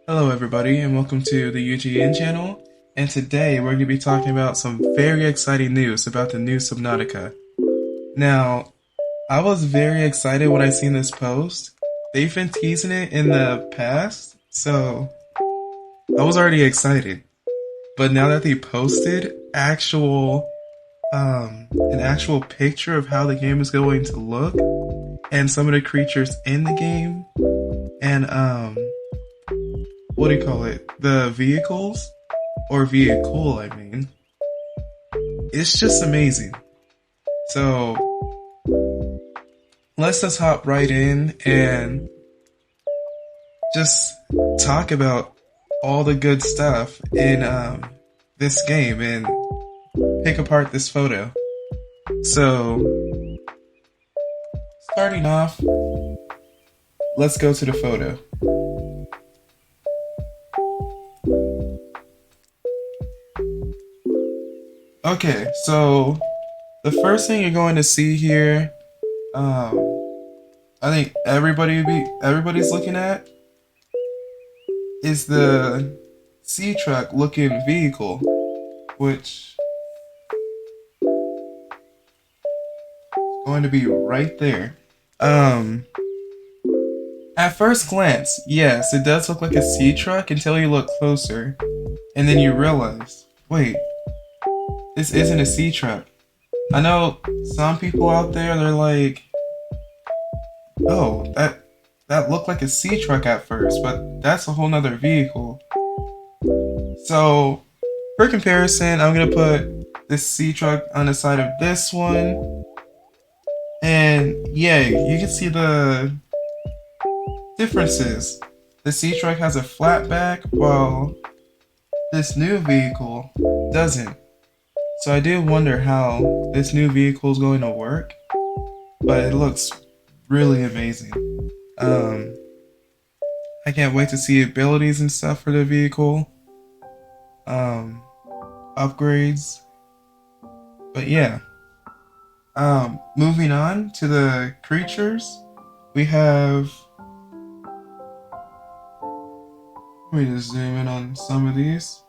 Hello everybody and welcome to the U.G.N channel, and today we're going to be talking about some very exciting news about the new Subnautica. Now, I was very excited when I seen this post. They've been teasing it in the past, so I was already excited. But now that they posted an actual picture of how the game is going to look and some of the creatures in the game and what do you call it? The vehicles or vehicle, I mean. It's just amazing. So let's just hop right in and just talk about all the good stuff in this game and pick apart this photo. So starting off, let's go to the photo. Okay, so the first thing you're going to see here, I think everybody's looking at is the sea truck looking vehicle, which is going to be right there. At first glance, yes, it does look like a sea truck until you look closer, and then you realize, wait, this isn't a sea truck. I know some people out there, they're like, oh, that looked like a sea truck at first, but that's a whole nother vehicle. So, for comparison, I'm gonna put this sea truck on the side of this one, and yeah, you can see the differences. The sea truck has a flat back, while this new vehicle doesn't. So I do wonder how this new vehicle is going to work, but it looks really amazing. I can't wait to see abilities and stuff for the vehicle, upgrades. But yeah, moving on to the creatures, we have. Let me just zoom in on some of these.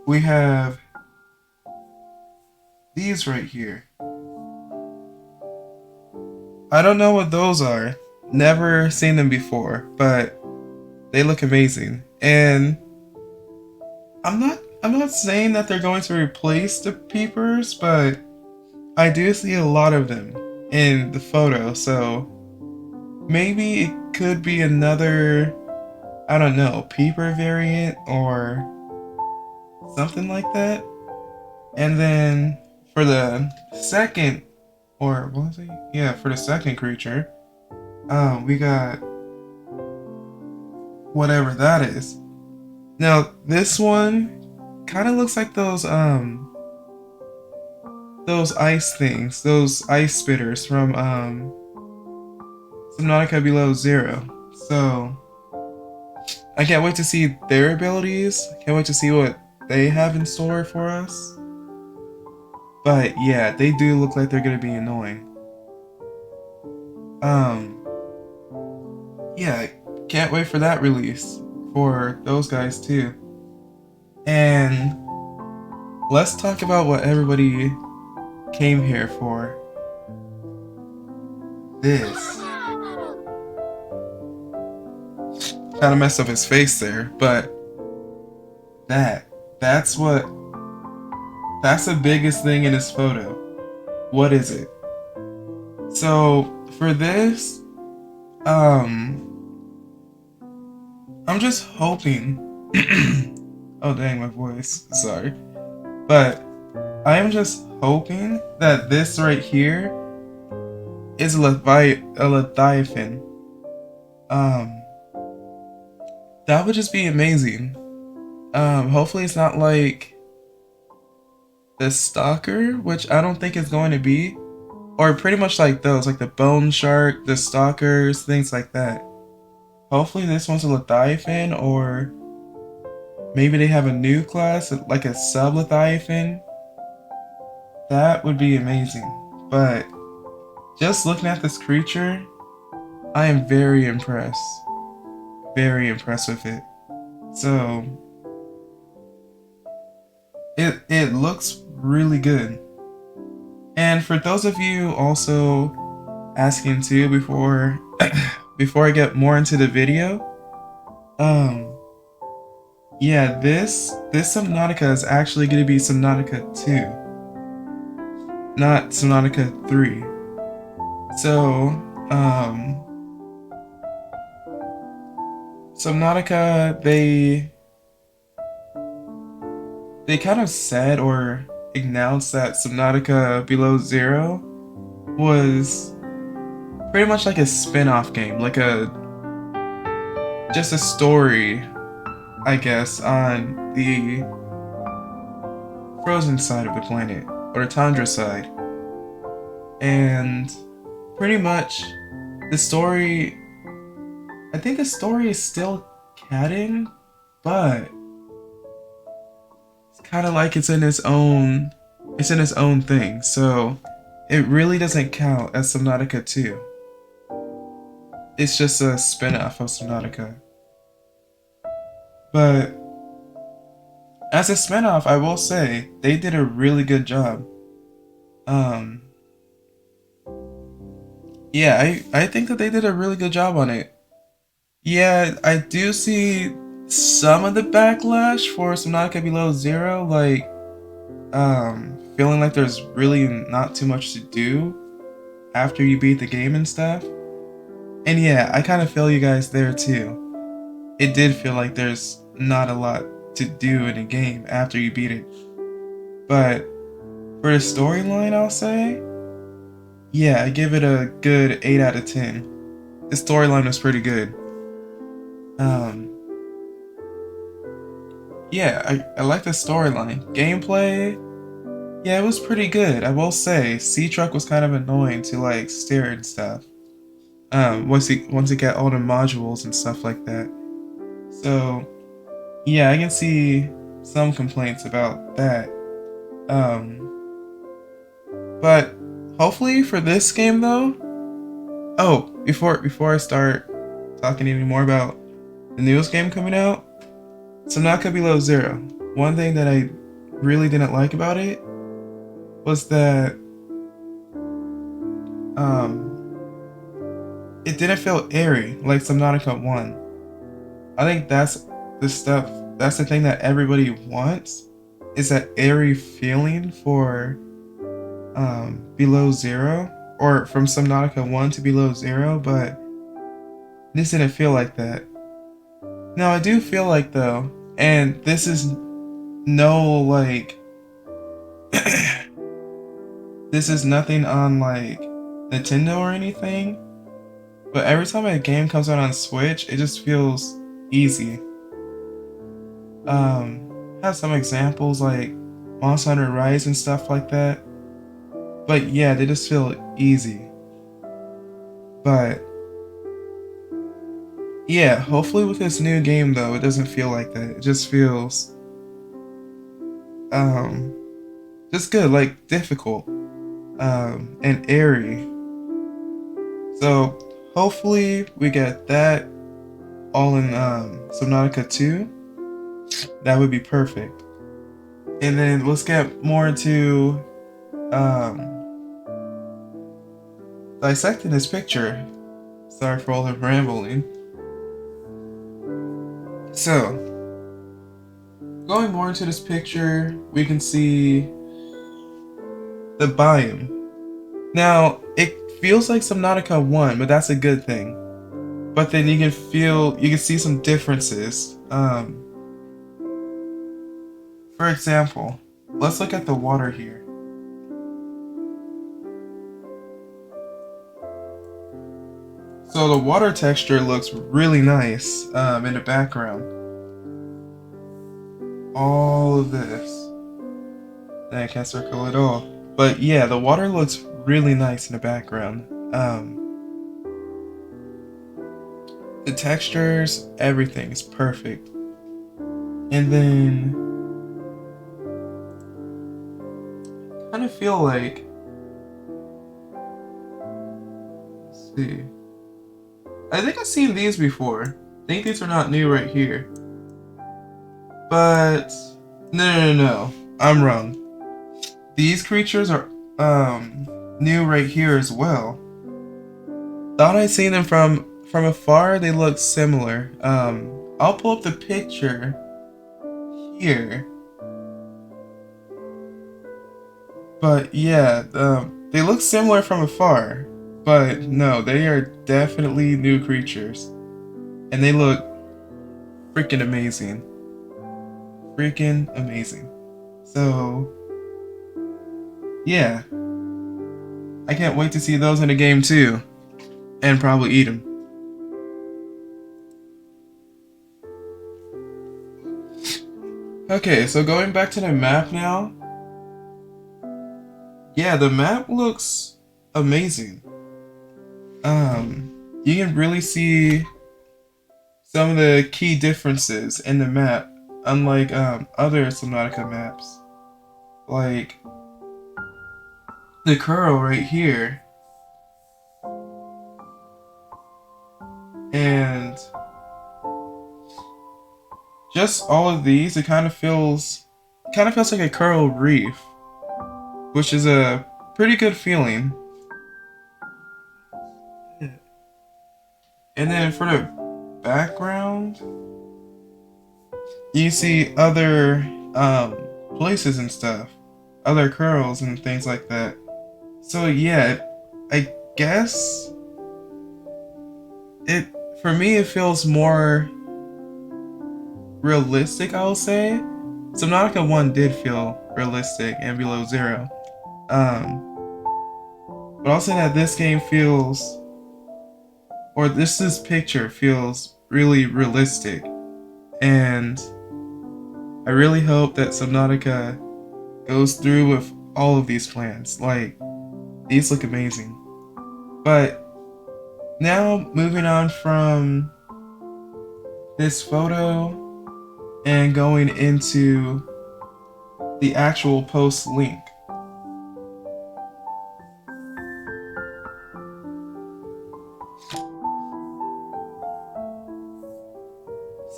We have these right here. I don't know what those are. Never seen them before, but they look amazing. And I'm not saying that they're going to replace the peepers, but I do see a lot of them in the photo, so maybe it could be another, I don't know, peeper variant or something like that. And then for the second, or what was it? Yeah, for the second creature, we got whatever that is. Now this one kind of looks like those ice things, those ice spitters from Subnautica Below Zero. So I can't wait to see their abilities. Can't wait to see what they have in store for us. But yeah, they do look like they're gonna be annoying. Yeah, can't wait for that release for those guys too. And let's talk about what everybody came here for. This. Kind of messed up his face there, but that's the biggest thing in this photo. What is it? So for this, I'm just hoping. Oh dang, my voice. Sorry, but I am just hoping that this right here is a Leviathan. That would just be amazing. Hopefully it's not like the Stalker, which I don't think it's going to be, or pretty much like those, like the Bone Shark, the Stalkers, things like that. Hopefully this one's a Leviathan, or maybe they have a new class, like a sub Leviathan. That would be amazing. But just looking at this creature, I am very impressed. Very impressed with it. So it looks really good. And for those of you also asking too before before I get more into the video, yeah, this Subnautica is actually going to be Subnautica 2, not Subnautica 3. So, Subnautica, they kind of said or announced that Subnautica Below Zero was pretty much like a spin-off game, like a just a story, I guess, on the frozen side of the planet or the tundra side. And pretty much the story, I think the story is still catting, but it's kind of like it's in its own thing. So it really doesn't count as Subnautica 2. It's just a spin-off of Subnautica. But as a spin-off, I will say they did a really good job. Yeah, I think that they did a really good job on it. Yeah, I do see some of the backlash for Subnautica Below Zero, like feeling like there's really not too much to do after you beat the game and stuff. And yeah, I kind of feel you guys there too. It did feel like there's not a lot to do in a game after you beat it. But for the storyline, I'll say, yeah, I give it a good 8 out of 10. The storyline was pretty good. Yeah, I like the storyline. Gameplay, yeah, it was pretty good. I will say, Sea-Truck was kind of annoying to like steer and stuff. Once you get all the modules and stuff like that. So, yeah, I can see some complaints about that. But hopefully for this game though. Oh, before I start talking any more about the newest game coming out, Subnautica Below Zero. One thing that I really didn't like about it was that it didn't feel airy like Subnautica 1. I think that's the thing that everybody wants, is that airy feeling for Below Zero, or from Subnautica 1 to Below Zero, but this didn't feel like that. Now I do feel like though, and this is no like this is nothing on like Nintendo or anything, but every time a game comes out on Switch, it just feels easy. Have some examples like Monster Hunter Rise and stuff like that. But yeah, they just feel easy. But yeah, hopefully with this new game though, it doesn't feel like that. It just feels just good, like difficult, and airy. So hopefully we get that all in Subnautica 2. That would be perfect. And then let's get more into dissecting this picture. Sorry for all the rambling. So, going more into this picture, we can see the biome. Now, it feels like Subnautica 1, but that's a good thing. But then you can see some differences. For example, let's look at the water here. So the water texture looks really nice in the background. All of this. And I can't circle it all. But yeah, the water looks really nice in the background. The textures, everything is perfect. And then I kind of feel like see. I think I've seen these before. I think these are not new right here. But no. I'm wrong. These creatures are new right here as well. Thought I'd seen them from afar. They look similar. I'll pull up the picture here. But yeah, they look similar from afar. But no, they are definitely new creatures. And they look freaking amazing. Freaking amazing. So, yeah. I can't wait to see those in the game too. And probably eat them. Okay, so going back to the map now. Yeah, the map looks amazing. You can really see some of the key differences in the map, unlike other Subnautica maps. Like the curl right here. And just all of these, it kind of feels like a coral reef, which is a pretty good feeling. And then for the background, you see other places and stuff, other curls and things like that. So yeah, I guess for me it feels more realistic, I'll say. Subnautica 1 did feel realistic and Below Zero. But I'll say that this game feels, or this picture feels really realistic. And I really hope that Subnautica goes through with all of these plans. Like, these look amazing. But now moving on from this photo and going into the actual post link.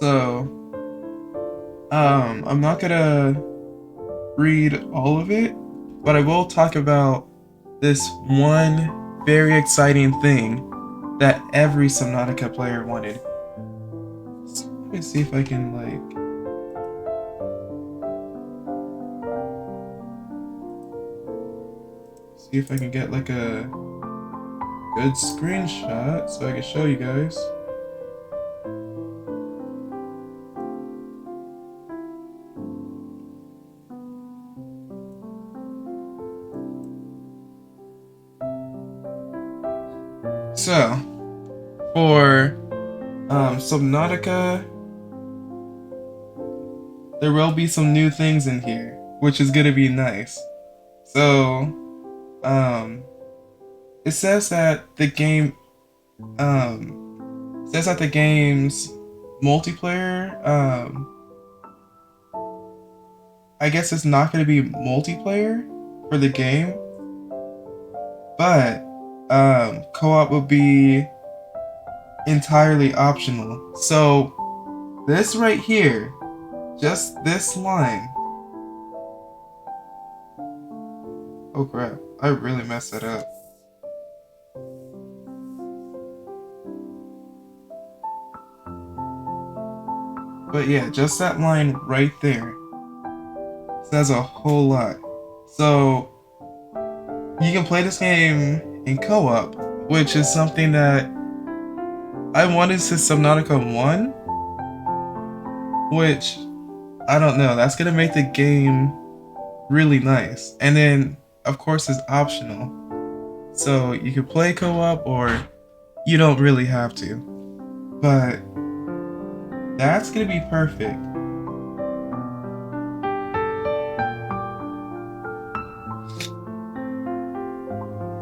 So, I'm not gonna read all of it, but I will talk about this one very exciting thing that every Subnautica player wanted. So, let me see if I can see if I can get like a good screenshot so I can show you guys. So, for Subnautica, there will be some new things in here, which is gonna be nice. So, it says that the game, the game's multiplayer, I guess it's not gonna be multiplayer for the game, but co-op will be entirely optional. So this right here, just this line. Oh crap, I really messed that up. But yeah, just that line right there says a whole lot. So you can play this game in co-op, which is something that I wanted since Subnautica 1, which, I don't know, that's gonna make the game really nice. And then, of course, it's optional. So you can play co-op or you don't really have to. But that's gonna be perfect.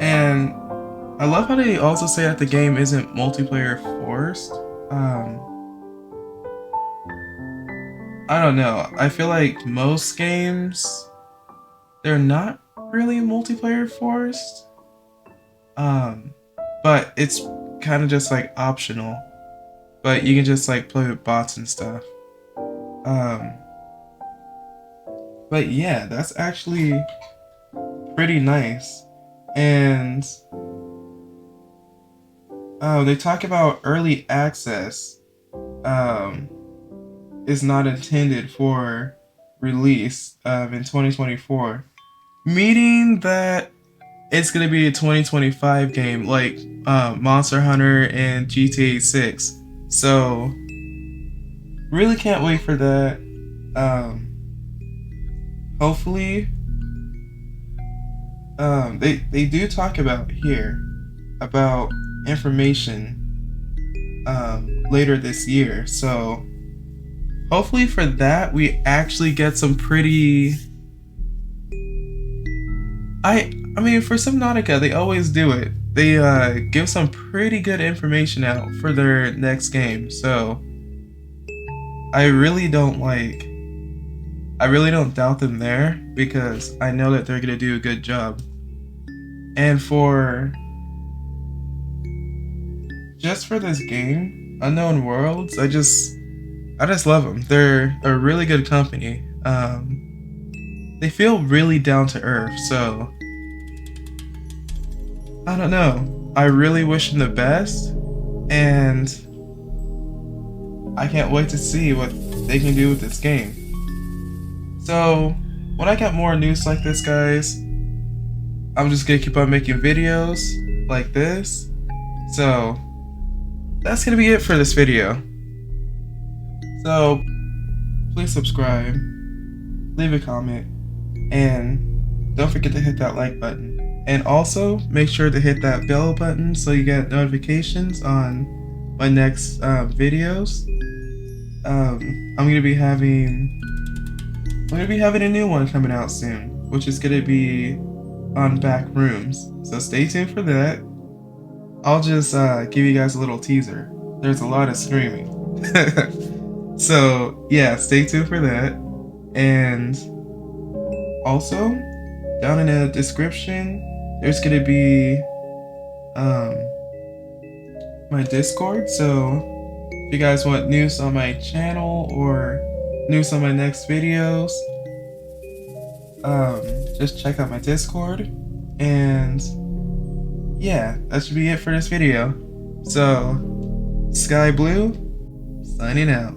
And I love how they also say that the game isn't multiplayer forced. I don't know. I feel like most games, they're not really multiplayer forced. But but it's kind of just like optional. But you can just like play with bots and stuff. Um, but yeah, that's actually pretty nice. And they talk about early access is not intended for release in 2024, meaning that it's gonna be a 2025 game like Monster Hunter and GTA 6. So really can't wait for that. Hopefully, they do talk about here about information later this year. So hopefully for that we actually get some pretty. I mean, for Subnautica, they always do it. They give some pretty good information out for their next game. So I really don't doubt them there because I know that they're gonna do a good job. And for just for this game, Unknown Worlds, I just love them. They're a really good company. They feel really down to earth, so I don't know. I really wish them the best, and I can't wait to see what they can do with this game. So when I get more news like this, guys, I'm just gonna keep on making videos like this. So that's gonna be it for this video. So please subscribe, leave a comment, and don't forget to hit that like button. And also make sure to hit that bell button so you get notifications on my next videos. I'm gonna be having a new one coming out soon, which is gonna be on back rooms. So stay tuned for that. I'll just give you guys a little teaser. There's a lot of screaming. So yeah, stay tuned for that. And also, down in the description, there's gonna be my Discord. So if you guys want news on my channel or news on my next videos, just check out my Discord. And yeah, that should be it for this video. So, Sky Blue, signing out.